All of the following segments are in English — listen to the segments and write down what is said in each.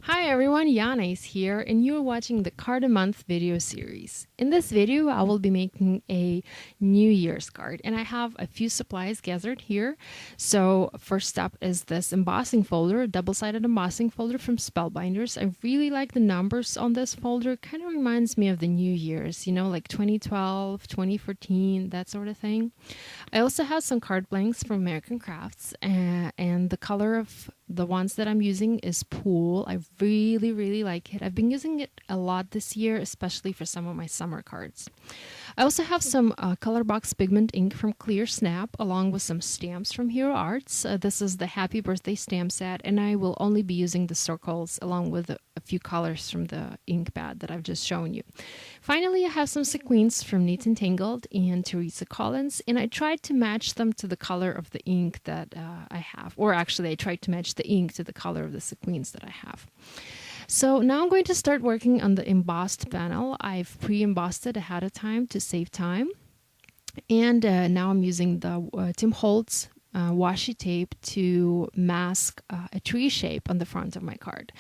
Hi everyone, Yana is here and you're watching the Card a Month video series. In this video, I will be making a New Year's card and I have a few supplies gathered here. So first up is this embossing folder, a double-sided embossing folder from Spellbinders. I really like the numbers on this folder. It kind of reminds me of the New Year's, you know, like 2012, 2014, that sort of thing. I also have some card blanks from American Crafts and the color of the ones that I'm using is Pool. I really like it. I've been using it a lot this year, especially for some of my summer cards. I also have some color box pigment ink from Clear Snap, along with some stamps from Hero Arts. This is the Happy Birthday stamp set, and I will only be using the circles along with a few colors from the ink pad that I've just shown you. Finally, I have some sequins from Neat and Tangled and Teresa Collins, and I tried to match them to the color of the ink that I have. Or actually, I tried to match the ink to the color of the sequins that I have. So now I'm going to start working on the embossed panel. I've pre-embossed it ahead of time to save time. And now I'm using the Tim Holtz washi tape to mask a tree shape on the front of my card.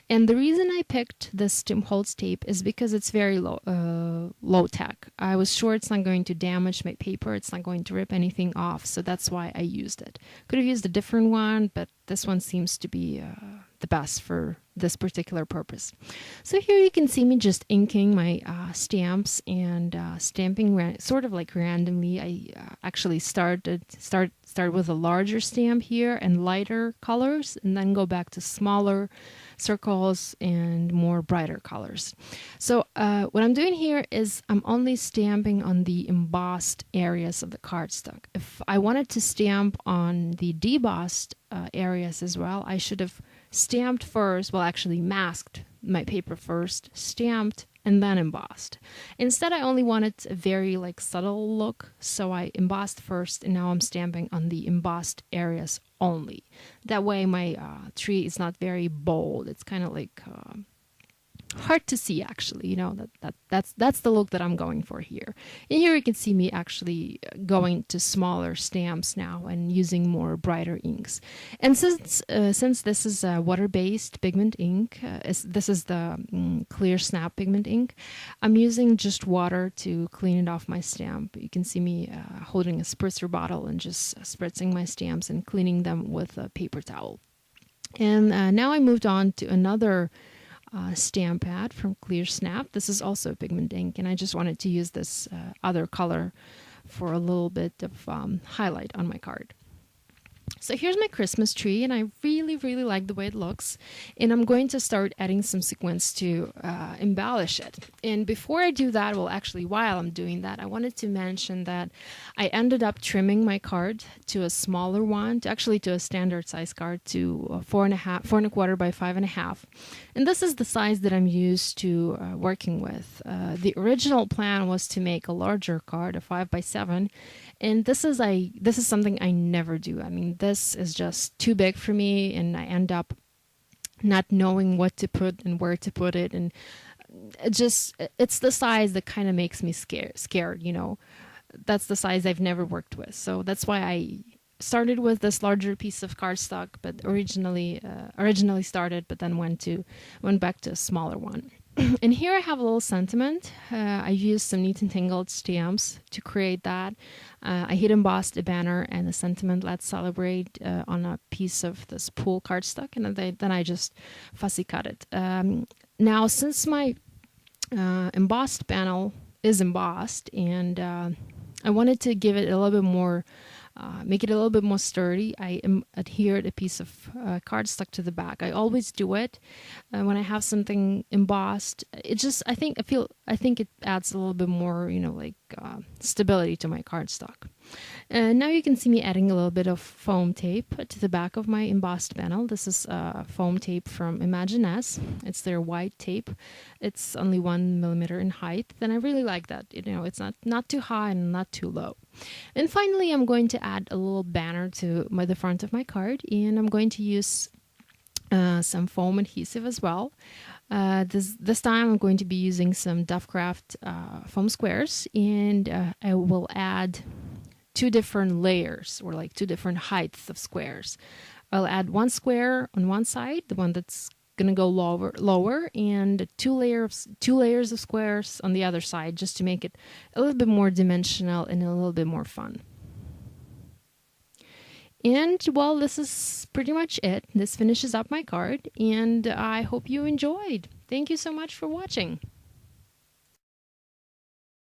And the reason I picked this Tim Holtz tape is because it's very low tech. I was sure it's not going to damage my paper, it's not going to rip anything off, so that's why I used it. Could have used a different one, but this one seems to be the best for this particular purpose. So here you can see me just inking my stamps and stamping sort of like randomly. I actually start with a larger stamp here and lighter colors, and then go back to smaller circles and more brighter colors. So what I'm doing here is I'm only stamping on the embossed areas of the cardstock. If I wanted to stamp on the debossed areas as well, I should have stamped first, well actually masked my paper first, stamped, and then embossed. Instead, I only wanted a very subtle look, so I embossed first, and now I'm stamping on the embossed areas only. That way my tree is not very bold. It's kind of like hard to see, actually. You know, that's the look that I'm going for here. And here you can see me actually going to smaller stamps now and using more brighter inks. And since this is a water-based pigment ink, this is the Clear Snap pigment ink, I'm using just water to clean it off my stamp. You can see me holding a spritzer bottle and just spritzing my stamps and cleaning them with a paper towel. And now I moved on to another stamp pad from Clear Snap. This is also a pigment ink, and I just wanted to use this other color for a little bit of highlight on my card. So here's my Christmas tree, and I really like the way it looks, and I'm going to start adding some sequins to embellish it. And before I do that, well actually while I'm doing that, I wanted to mention that I ended up trimming my card to a smaller one, to a standard size card, to 4.25 by 5.5. And this is the size that I'm used to working with. The original plan was to make a larger card, a 5 by 7, and this is something I never do. I mean, this is just too big for me, and I end up not knowing what to put and where to put it, and it's the size that kind of makes me scared, you know. That's the size I've never worked with, so that's why I started with this larger piece of cardstock, but originally started, but then went back to a smaller one. And here I have a little sentiment. I used some Neat and Tangled stamps to create that. I hit embossed a banner and a sentiment, "Let's celebrate," on a piece of this Pool cardstock, and then I just fussy cut it. Now, since my embossed panel is embossed, and I wanted to give it a little bit more, make it a little bit more sturdy, I adhered a piece of cardstock to the back. I always do it when I have something embossed. I think it adds a little bit more, you know, stability to my cardstock. And now you can see me adding a little bit of foam tape to the back of my embossed panel. This is foam tape from Imaginess. It's their white tape. It's only 1 millimeter in height, and I really like that. You know, it's not too high and not too low. And finally, I'm going to add a little banner to the front of my card, and I'm going to use some foam adhesive as well. This time I'm going to be using some Duffcraft foam squares, and I will add 2 different layers, or 2 different heights of squares. I'll add 1 square on one side, the one that's gonna go lower, and two layers of squares on the other side, just to make it a little bit more dimensional and a little bit more fun. And well, this is pretty much it. This finishes up my card, and I hope you enjoyed. Thank you so much for watching.